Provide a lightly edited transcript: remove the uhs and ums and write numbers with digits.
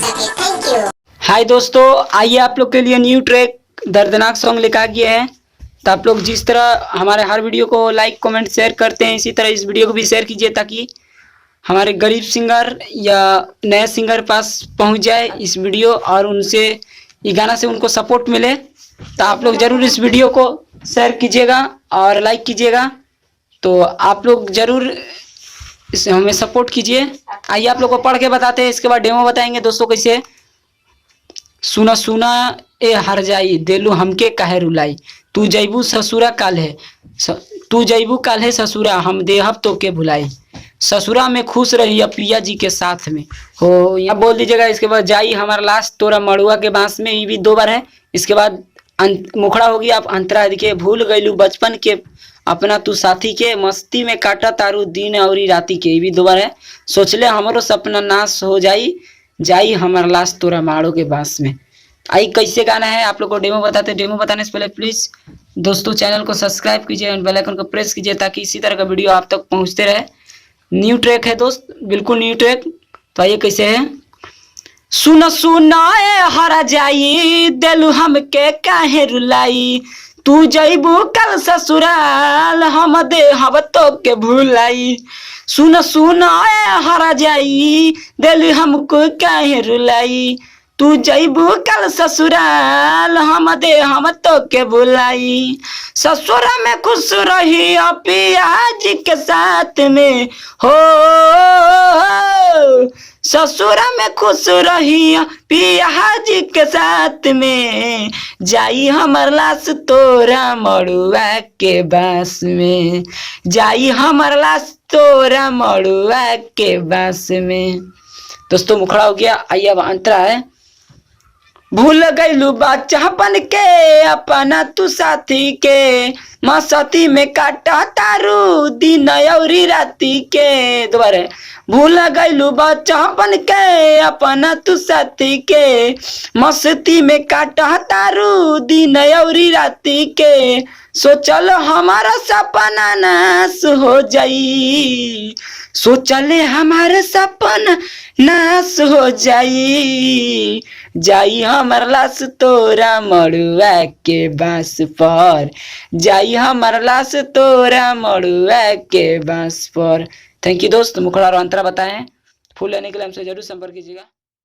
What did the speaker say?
Thank you. हाय दोस्तों, आइए आप लोग के लिए न्यू ट्रैक दर्दनाक सॉन्ग लेकर गए हैं। तो आप लोग जिस तरह हमारे हर वीडियो को लाइक कमेंट शेयर करते हैं, इसी तरह इस वीडियो को भी शेयर कीजिए ताकि हमारे गरीब सिंगर या नए सिंगर पास पहुंच जाए इस वीडियो और उनसे ये गाना से उनको सपोर्ट मिले। तो आप लोग ज़रूर इस वीडियो को शेयर कीजिएगा और लाइक कीजिएगा। तो आप लोग ज़रूर इसे हमें सपोर्ट कीजिए। आइए आप लोग को पढ़ के बताते हैं, इसके बाद डेमो बताएंगे दोस्तों कैसे। सुना सुना ए हर जाई देलू हमके काहे रुलाई, तू जैबू ससुरा काल्हे तू जैबू काल्हे ससुरा हम देहब तो के भुलाई, ससुरा में खुश रही पिया जी के साथ में। हो यहाँ बोल दीजिएगा। इसके बाद जाई हमारा लाश तोरा मड़ुआ के बांस में, ये भी 2 बार है। इसके बाद मुखड़ा होगी आप अंतरा के भूल गईलू बचपन के अपना तू साथी के, मस्ती में काटा तारू दिन और राती के, ये भी 2 बार है। सोचले हमारो सपना नाश हो जाई जाई हमारा लाश तोरा माड़ो के बांस में। आई कैसे गाना है आप लोग को डेमो बताते हैं। डेमो बताने से पहले प्लीज दोस्तों चैनल को सब्सक्राइब कीजिए और बेल आइकन को प्रेस कीजिए ताकि इसी तरह का वीडियो आप तक पहुंचते रहे। न्यू ट्रैक है दोस्त, बिल्कुल न्यू ट्रैक। तो आइए कैसे है। सुन सुनाए हरा जाई देलू हमके काहे रुलाई, तू जैबू कल ससुराल हम देहब तो के भुलाई, सुन सुनाए हरा जाई देलू हमको काहे रुलाई, तू जैबू कल ससुराल हम देहब तो के भुलाई, ससुरा में खुश रही पिया जी के साथ में। हो ससुरा में खुश रही पिया जी के साथ में, जाई हमर लाश तोरा मड़ुआ के बांस में, जाई हमर लाश तोरा मड़ुआ के बांस में। दोस्तों मुखड़ा हो गया। आइए अब अंतरा है। भूल गईलू बचपन के अपना तू साथी के, मस्ती में काटा तारू दिन औरी राती के। दोबारा भूल गईलू बचपन के अपना तू साथी के, मस्ती में काटा तारू दिन औरी राती के, सोचल हमारा सपना नाश हो जाई, सोचले हमारा सपना नाश हो जाई, जाई हमर लाश तोरा मड़ुआ के बांस पर, जाई हमर लाश तोरा मड़ुआ के बांस पर। थैंक यू दोस्त। मुखड़ा और अंतरा बताएं। फुल लेने के लिए हमसे जरूर संपर्क कीजिएगा।